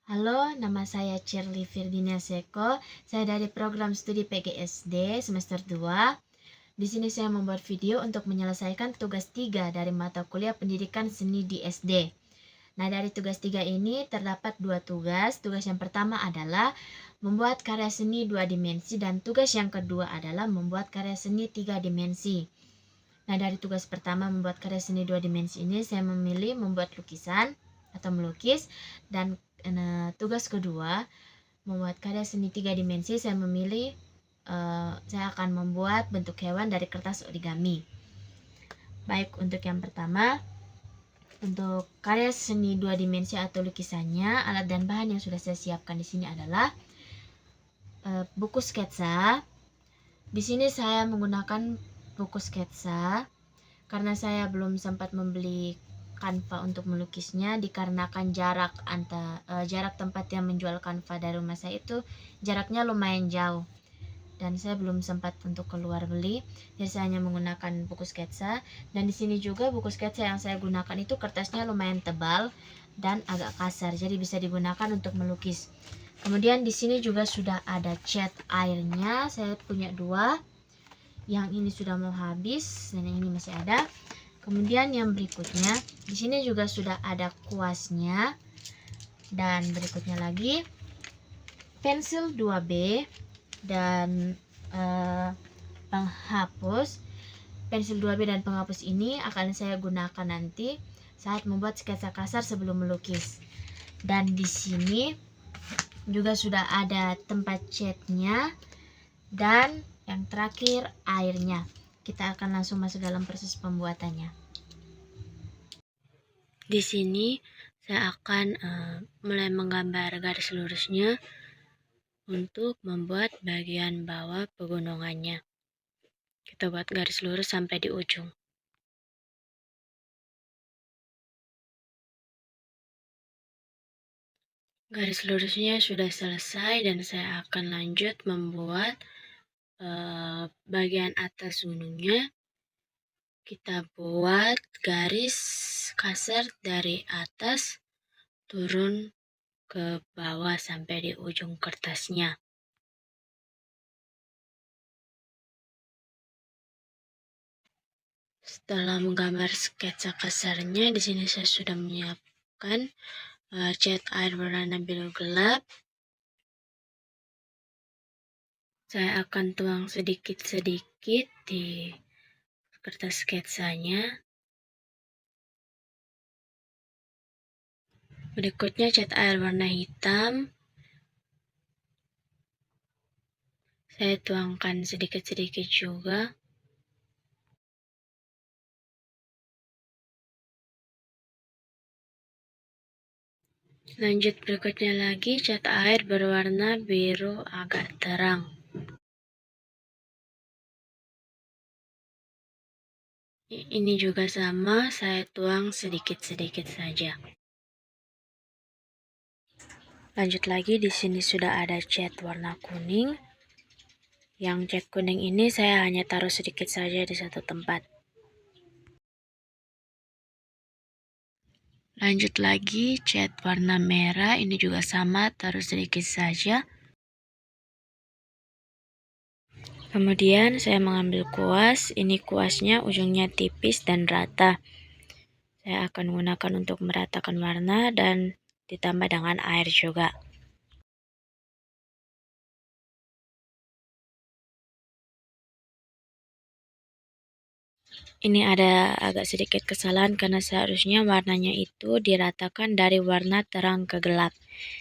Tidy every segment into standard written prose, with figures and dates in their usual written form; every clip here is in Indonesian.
Halo, nama saya Shirley Firdinia Seko. Saya dari program studi PGSD semester 2. Di sini saya membuat video untuk menyelesaikan tugas 3 dari mata kuliah pendidikan seni di SD. Nah, dari tugas 3 ini terdapat 2 tugas. Tugas yang pertama adalah membuat karya seni 2 dimensi dan tugas yang kedua adalah membuat karya seni 3 dimensi. Nah, dari tugas pertama membuat karya seni 2 dimensi ini saya memilih membuat lukisan atau melukis, dan tugas kedua membuat karya seni 3 dimensi saya memilih saya akan membuat bentuk hewan dari kertas origami. Baik, untuk yang pertama, untuk karya seni 2 dimensi atau lukisannya, alat dan bahan yang sudah saya siapkan di sini adalah buku sketsa. Di sini saya menggunakan buku sketsa karena saya belum sempat membeli kanva untuk melukisnya dikarenakan jarak tempat yang menjual kanva dari rumah saya itu jaraknya lumayan jauh dan saya belum sempat untuk keluar beli, jadi saya hanya menggunakan buku sketsa. Dan di sini juga buku sketsa yang saya gunakan itu kertasnya lumayan tebal dan agak kasar, jadi bisa digunakan untuk melukis. Kemudian di sini juga sudah ada cat airnya, saya punya 2. Yang ini sudah mau habis dan yang ini masih ada. Kemudian yang berikutnya, di sini juga sudah ada kuasnya. Dan berikutnya lagi pensil 2B dan penghapus. Pensil 2B dan penghapus ini akan saya gunakan nanti saat membuat sketsa kasar sebelum melukis. Dan di sini juga sudah ada tempat catnya dan yang terakhir airnya. Kita akan langsung masuk dalam proses pembuatannya. Di sini saya akan mulai menggambar garis lurusnya untuk membuat bagian bawah pegunungannya. Kita buat garis lurus sampai di ujung. Garis lurusnya sudah selesai dan saya akan lanjut membuat bagian atas gunungnya. Kita buat garis kasar dari atas turun ke bawah sampai di ujung kertasnya. Setelah menggambar sketsa kasarnya, di sini saya sudah menyiapkan cat air berwarna biru gelap. Saya akan tuang sedikit-sedikit di kertas sketsanya. Berikutnya cat air warna hitam. Saya tuangkan sedikit-sedikit juga. Lanjut berikutnya lagi cat air berwarna biru agak terang. Ini juga sama, saya tuang sedikit-sedikit saja. Lanjut lagi, di sini sudah ada cat warna kuning. Yang cat kuning ini saya hanya taruh sedikit saja di satu tempat. Lanjut lagi, cat warna merah, ini juga sama, taruh sedikit saja. Kemudian saya mengambil kuas, ini kuasnya ujungnya tipis dan rata. Saya akan gunakan untuk meratakan warna dan ditambah dengan air juga. Ini ada agak sedikit kesalahan karena seharusnya warnanya itu diratakan dari warna terang ke gelap.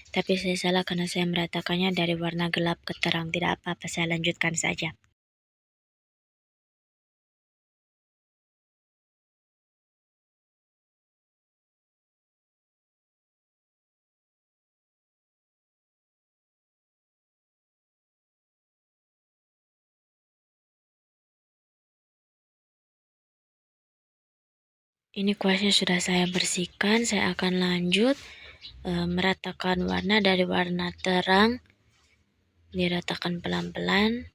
Tapi saya salah karena saya meratakannya dari warna gelap ke terang. Tidak apa-apa, saya lanjutkan saja. Ini kuasnya sudah saya bersihkan. Saya akan lanjut meratakan warna dari warna terang, diratakan pelan-pelan.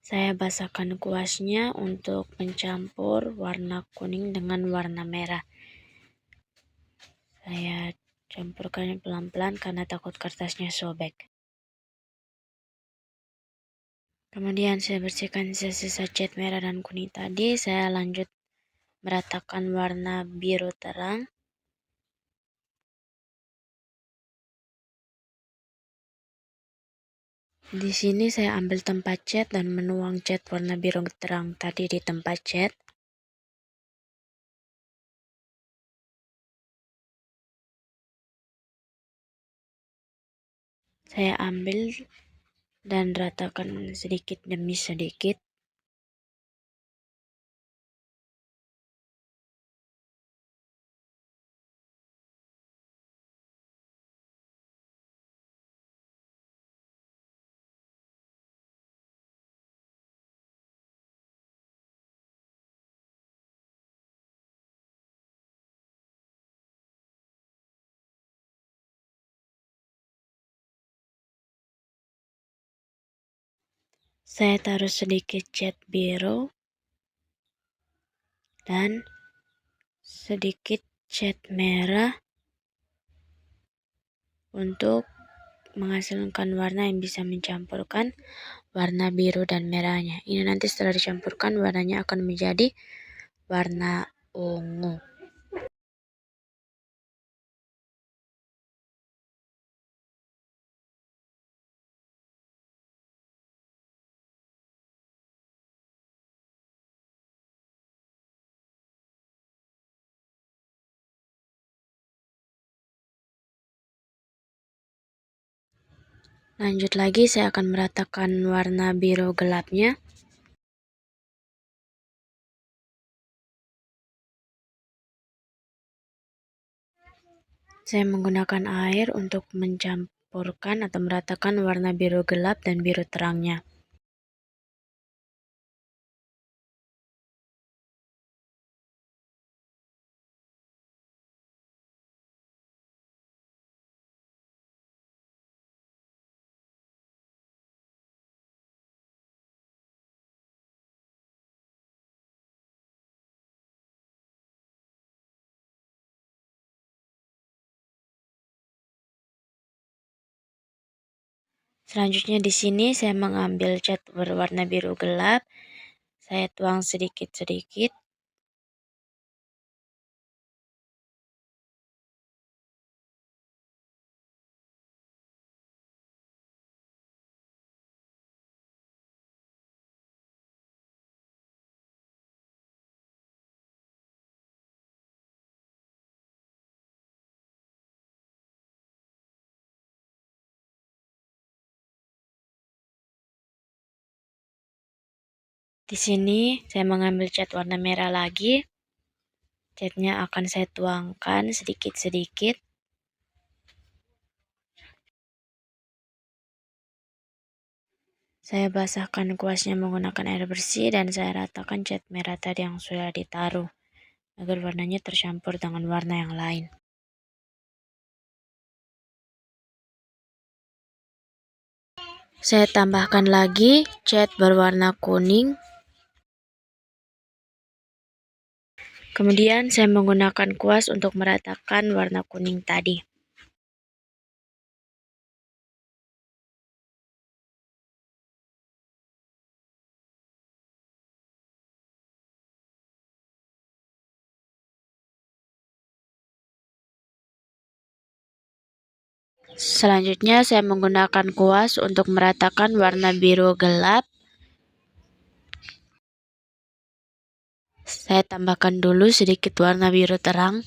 Saya basahkan kuasnya untuk mencampur warna kuning dengan warna merah. Saya campurkan pelan-pelan karena takut kertasnya sobek. Kemudian saya bersihkan sisa-sisa cat merah dan kuning tadi. Saya lanjut meratakan warna biru terang. Di sini saya ambil tempat cat dan menuang cat warna biru terang tadi di tempat cat. Saya ambil dan ratakan sedikit demi sedikit. Saya taruh sedikit cat biru dan sedikit cat merah untuk menghasilkan warna yang bisa mencampurkan warna biru dan merahnya. Ini nanti setelah dicampurkan warnanya akan menjadi warna ungu. Lanjut lagi, saya akan meratakan warna biru gelapnya. Saya menggunakan air untuk mencampurkan atau meratakan warna biru gelap dan biru terangnya. Selanjutnya di sini saya mengambil cat berwarna biru gelap. Saya tuang sedikit-sedikit. Di sini saya mengambil cat warna merah lagi. Catnya akan saya tuangkan sedikit-sedikit. Saya basahkan kuasnya menggunakan air bersih dan saya ratakan cat merah tadi yang sudah ditaruh agar warnanya tercampur dengan warna yang lain. Saya tambahkan lagi cat berwarna kuning. Kemudian saya menggunakan kuas untuk meratakan warna kuning tadi. Selanjutnya saya menggunakan kuas untuk meratakan warna biru gelap. Saya tambahkan dulu sedikit warna biru terang.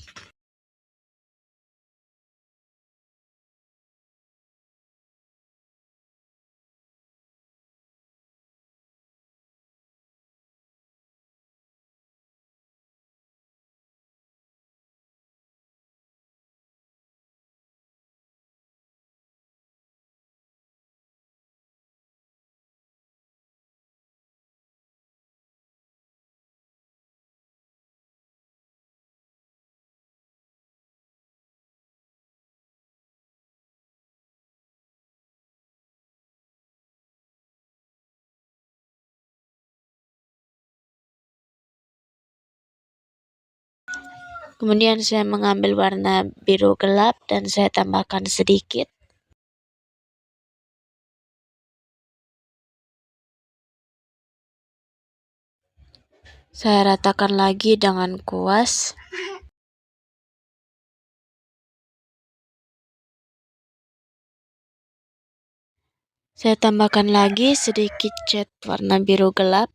Kemudian saya mengambil warna biru gelap dan saya tambahkan sedikit. Saya ratakan lagi dengan kuas. Saya tambahkan lagi sedikit cat warna biru gelap.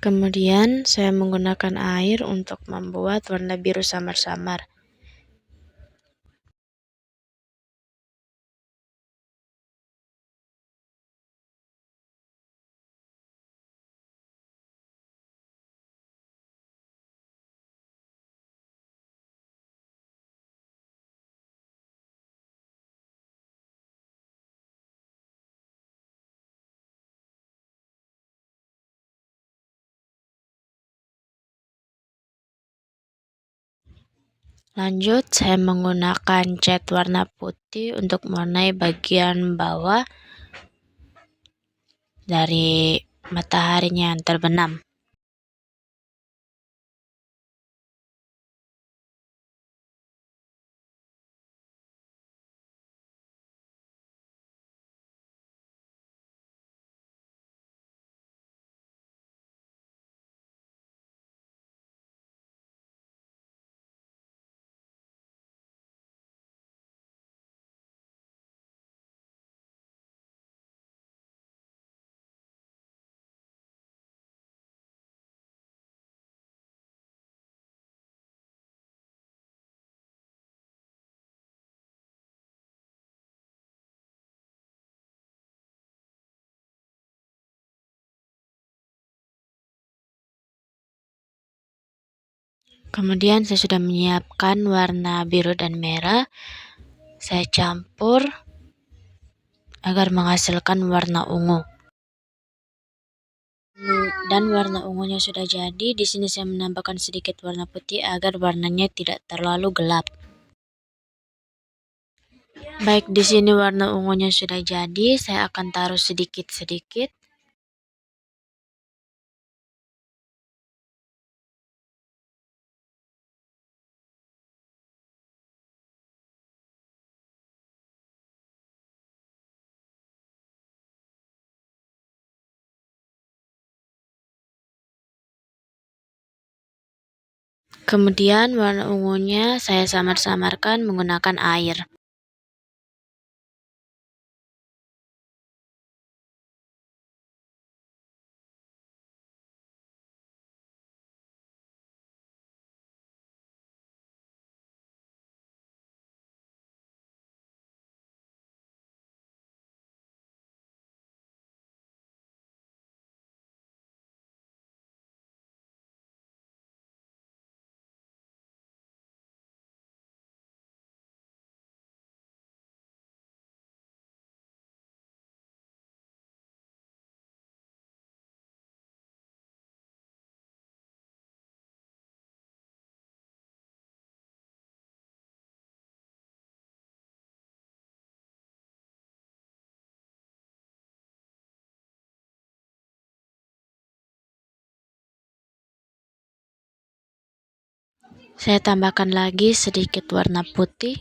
Kemudian saya menggunakan air untuk membuat warna biru samar-samar. Lanjut, saya menggunakan cat warna putih untuk mewarnai bagian bawah dari mataharinya yang terbenam. Kemudian saya sudah menyiapkan warna biru dan merah. Saya campur agar menghasilkan warna ungu. Dan warna ungunya sudah jadi. Di sini saya menambahkan sedikit warna putih agar warnanya tidak terlalu gelap. Baik, di sini warna ungunya sudah jadi. Saya akan taruh sedikit-sedikit. Kemudian warna ungunya saya samar-samarkan menggunakan air. Saya tambahkan lagi sedikit warna putih.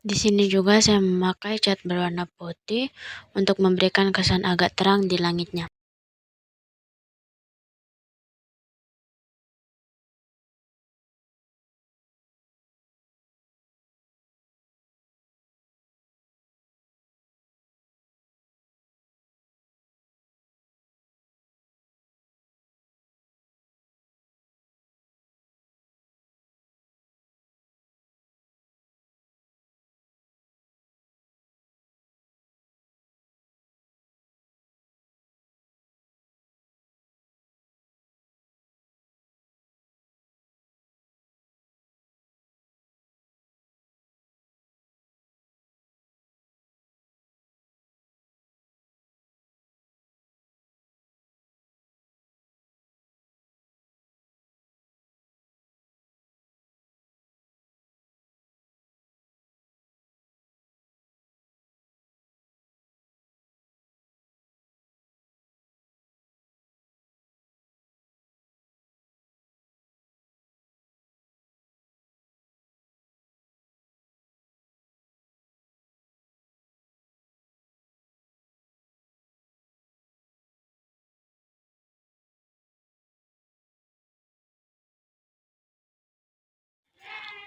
Di sini juga saya memakai cat berwarna putih untuk memberikan kesan agak terang di langitnya.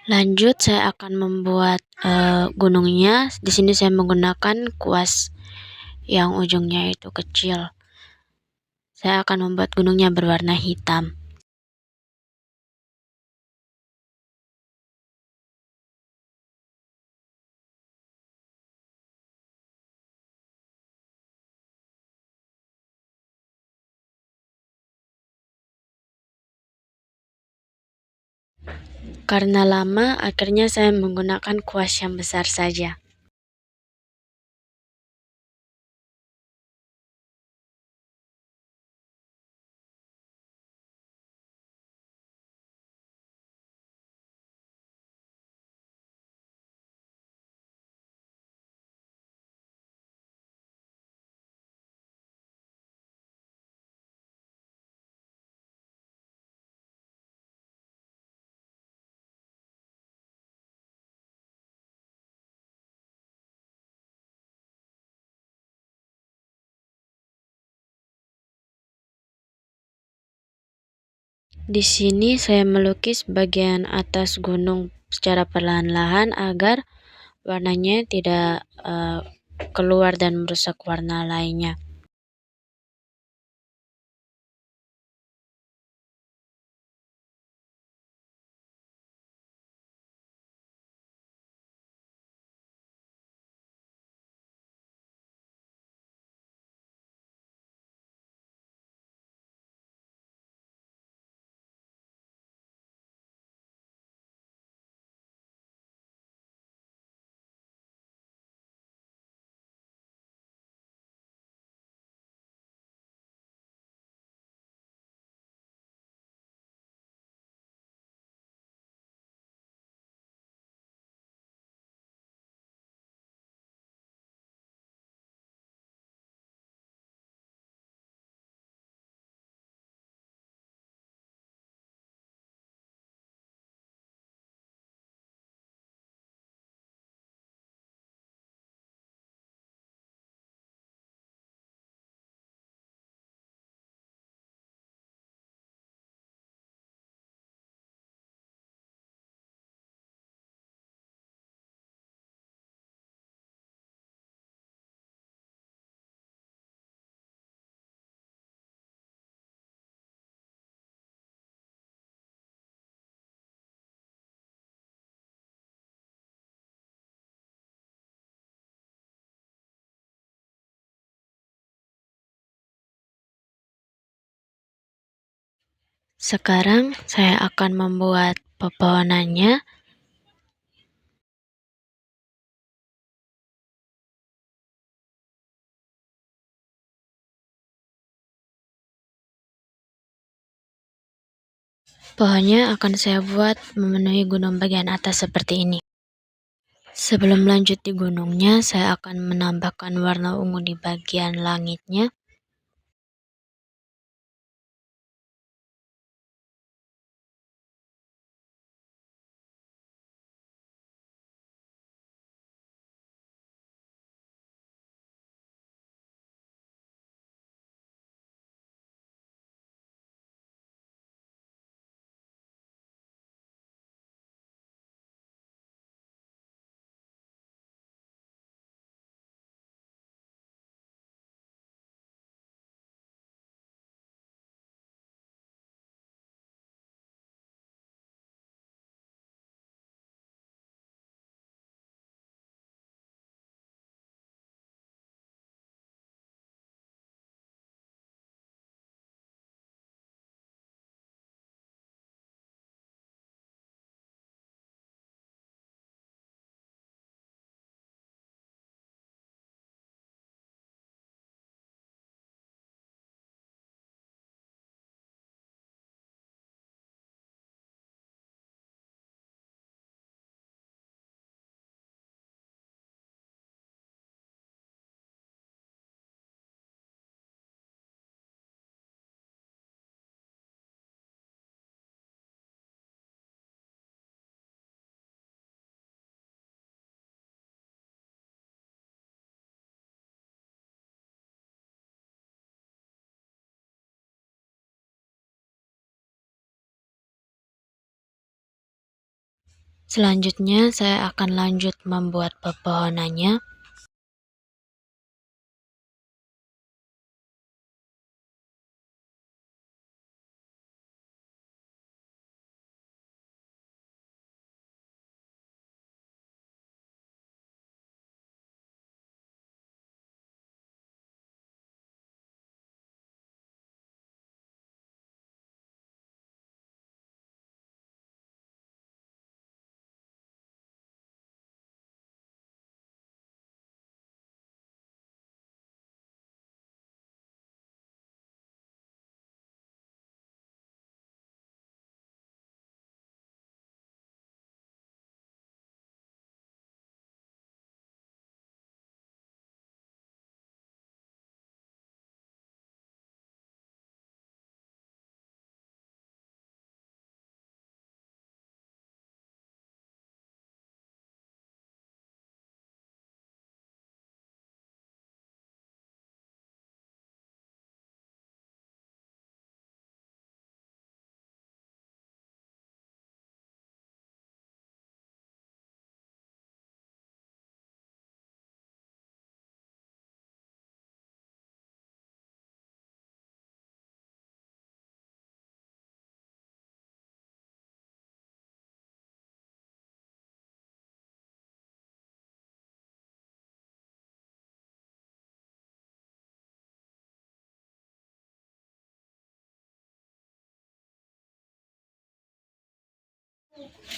Lanjut, saya akan membuat gunungnya. Di sini saya menggunakan kuas yang ujungnya itu kecil. Saya akan membuat gunungnya berwarna hitam. Karena lama, akhirnya saya menggunakan kuas yang besar saja. Di sini saya melukis bagian atas gunung secara perlahan-lahan agar warnanya tidak keluar dan merusak warna lainnya. Sekarang saya akan membuat pepohonannya. Pohonnya akan saya buat memenuhi gunung bagian atas seperti ini. Sebelum lanjut di gunungnya, saya akan menambahkan warna ungu di bagian langitnya. Selanjutnya, saya akan lanjut membuat pepohonannya.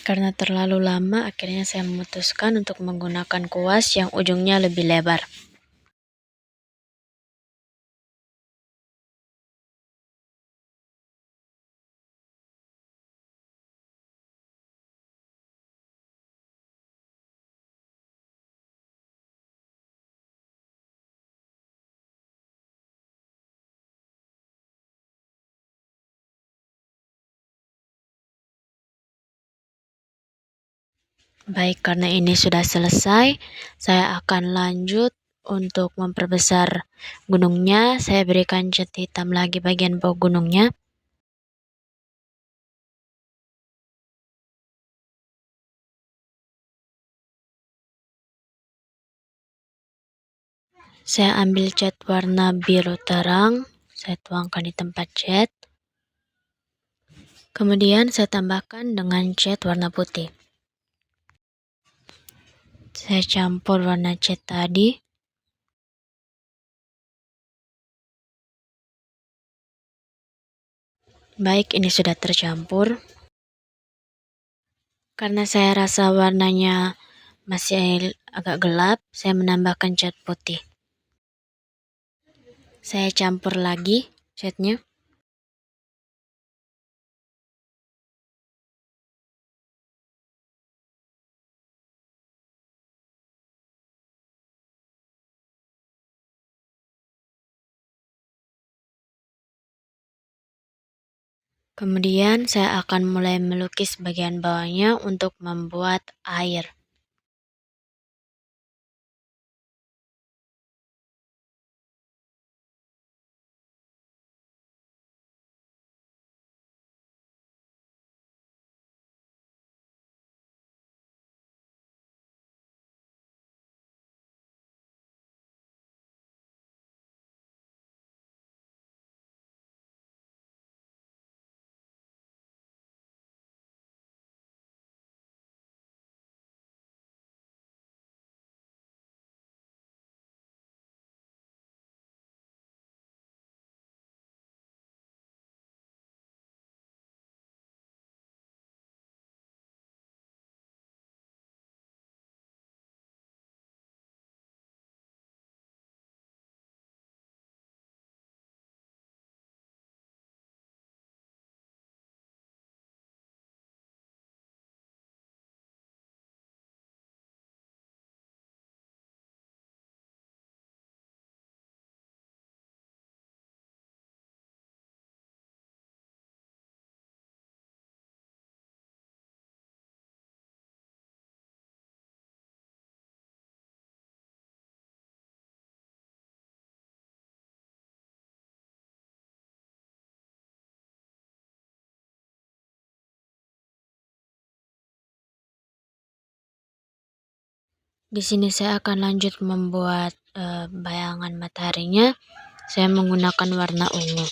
Karena terlalu lama, akhirnya saya memutuskan untuk menggunakan kuas yang ujungnya lebih lebar. Baik, karena ini sudah selesai, saya akan lanjut untuk memperbesar gunungnya. Saya berikan cat hitam lagi bagian bawah gunungnya. Saya ambil cat warna biru terang, saya tuangkan di tempat cat. Kemudian saya tambahkan dengan cat warna putih. Saya campur warna cat tadi. Baik, ini sudah tercampur. Karena saya rasa warnanya masih agak gelap, saya menambahkan cat putih. Saya campur lagi catnya. Kemudian saya akan mulai melukis bagian bawahnya untuk membuat air. Di sini saya akan lanjut membuat bayangan mataharinya. Saya menggunakan warna ungu.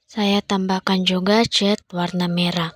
Saya tambahkan juga cat warna merah.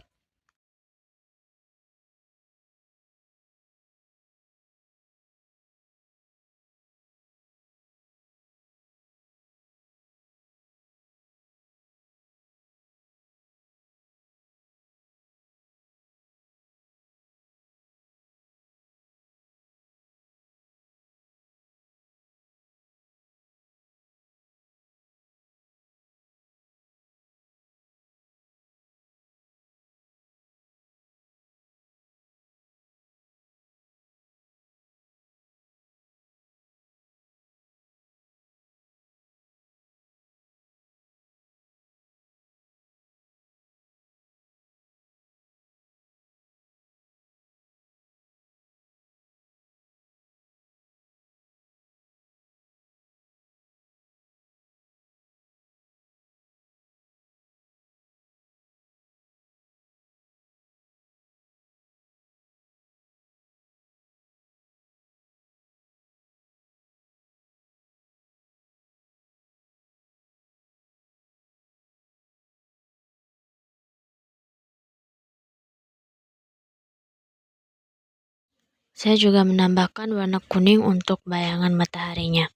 Saya juga menambahkan warna kuning untuk bayangan mataharinya.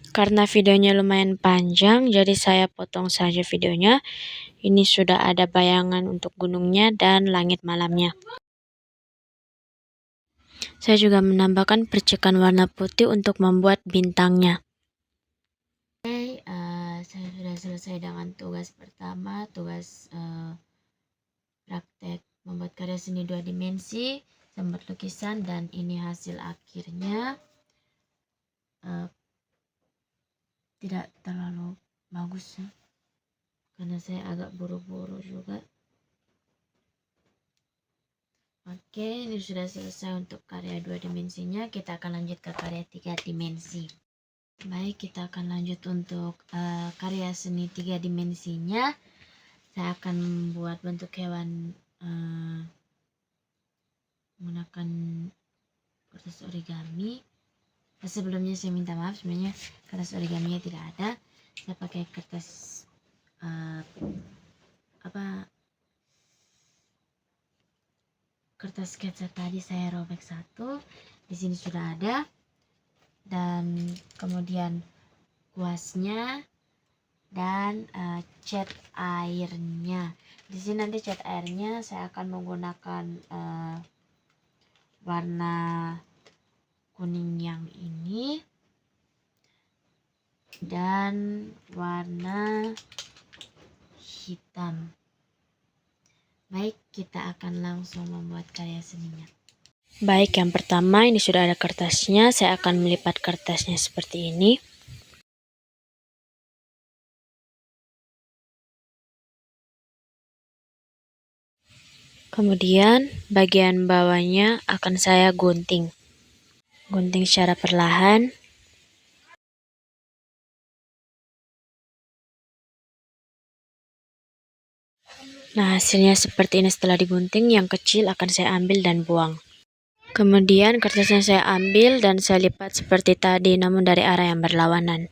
Karena videonya lumayan panjang, jadi saya potong saja videonya. Ini sudah ada bayangan untuk gunungnya dan langit malamnya. Saya juga menambahkan percikan warna putih untuk membuat bintangnya. Oke, saya sudah selesai dengan tugas pertama, tugas praktek membuat karya seni 2 dimensi, membuat lukisan, dan ini hasil akhirnya. Tidak terlalu bagus ya, karena saya agak buru-buru juga. Oke, ini sudah selesai untuk karya 2 dimensinya. Kita akan lanjut ke karya 3 dimensi. Baik, kita akan lanjut untuk karya seni 3 dimensinya. Saya akan membuat bentuk hewan menggunakan kertas origami. Sebelumnya saya minta maaf, sebenarnya kertas origaminya tidak ada. Saya pakai kertas kertas sketsa tadi saya robek satu. Di sini sudah ada, dan kemudian kuasnya dan cat airnya. Di sini nanti cat airnya saya akan menggunakan warna kuning yang ini dan warna hitam. Baik, kita akan langsung membuat karya seninya. Baik, yang pertama ini sudah ada kertasnya. Saya akan melipat kertasnya seperti ini. Kemudian bagian bawahnya akan saya gunting. Gunting secara perlahan. Nah, hasilnya seperti ini setelah digunting. Yang kecil akan saya ambil dan buang. Kemudian kertasnya saya ambil dan saya lipat seperti tadi, namun dari arah yang berlawanan.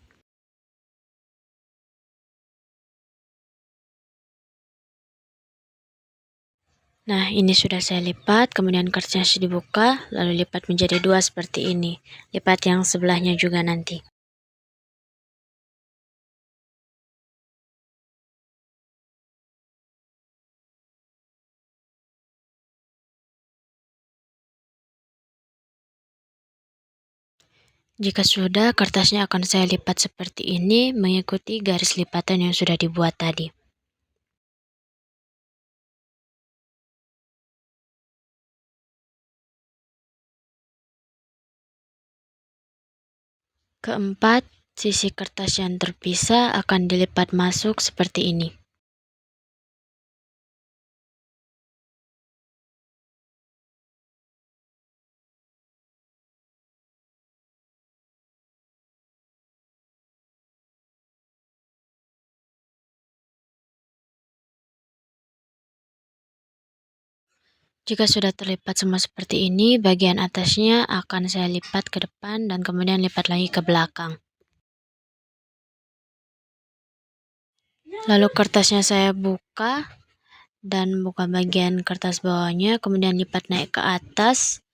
Nah, ini sudah saya lipat, kemudian kertasnya sudah dibuka, lalu lipat menjadi 2 seperti ini. Lipat yang sebelahnya juga nanti. Jika sudah, kertasnya akan saya lipat seperti ini, mengikuti garis lipatan yang sudah dibuat tadi. Keempat, sisi kertas yang terpisah akan dilipat masuk seperti ini. Jika sudah terlipat semua seperti ini, bagian atasnya akan saya lipat ke depan dan kemudian lipat lagi ke belakang. Lalu kertasnya saya buka dan buka bagian kertas bawahnya, kemudian lipat naik ke atas.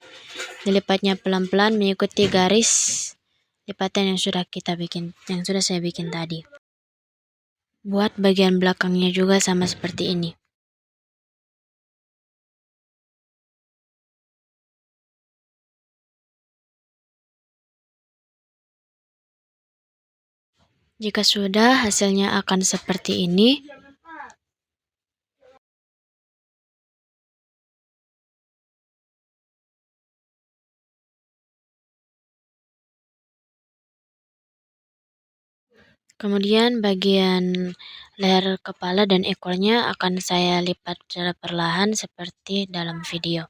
Dilipatnya pelan-pelan mengikuti garis lipatan yang sudah saya bikin tadi. Buat bagian belakangnya juga sama seperti ini. Jika sudah, hasilnya akan seperti ini. Kemudian bagian leher kepala dan ekornya akan saya lipat secara perlahan seperti dalam video.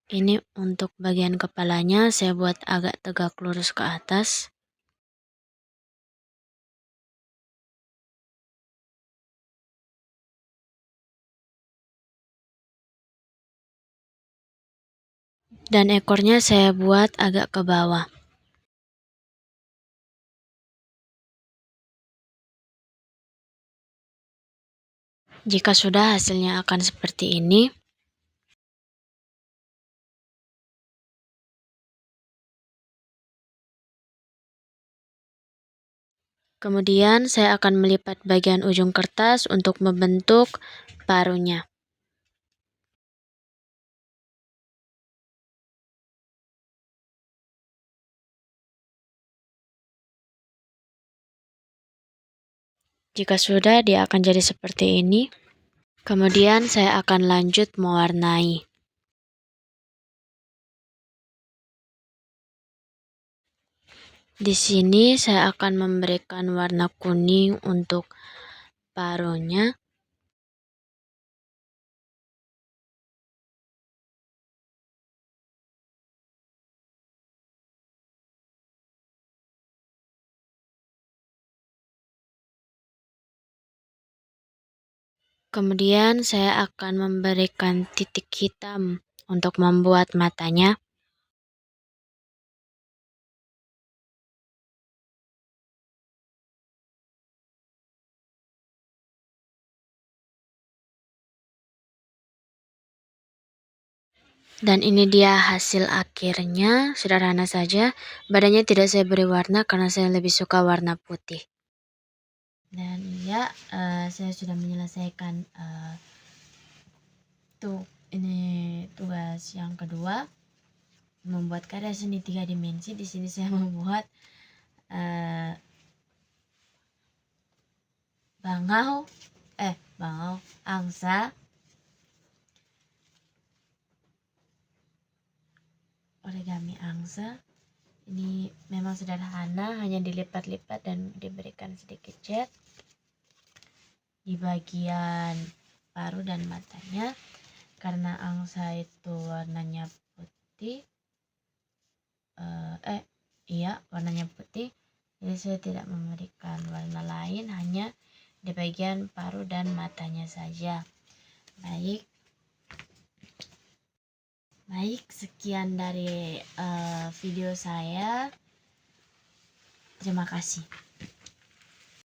Ini untuk bagian kepalanya saya buat agak tegak lurus ke atas. Dan ekornya saya buat agak ke bawah. Jika sudah, hasilnya akan seperti ini. Kemudian saya akan melipat bagian ujung kertas untuk membentuk paruhnya. Jika sudah, dia akan jadi seperti ini. Kemudian saya akan lanjut mewarnai. Di sini saya akan memberikan warna kuning untuk paruhnya. Kemudian saya akan memberikan titik hitam untuk membuat matanya. Dan ini dia hasil akhirnya, sederhana saja. Badannya tidak saya beri warna karena saya lebih suka warna putih. Dan ya, saya sudah menyelesaikan ini tugas yang kedua, membuat karya seni 3 dimensi. Di sini saya membuat bangau, angsa, origami angsa. Ini memang sederhana, hanya dilipat-lipat dan diberikan sedikit cat di bagian paruh dan matanya. Karena angsa itu warnanya putih, warnanya putih, jadi saya tidak memberikan warna lain, hanya di bagian paruh dan matanya saja. Baik, sekian dari video saya. Terima kasih.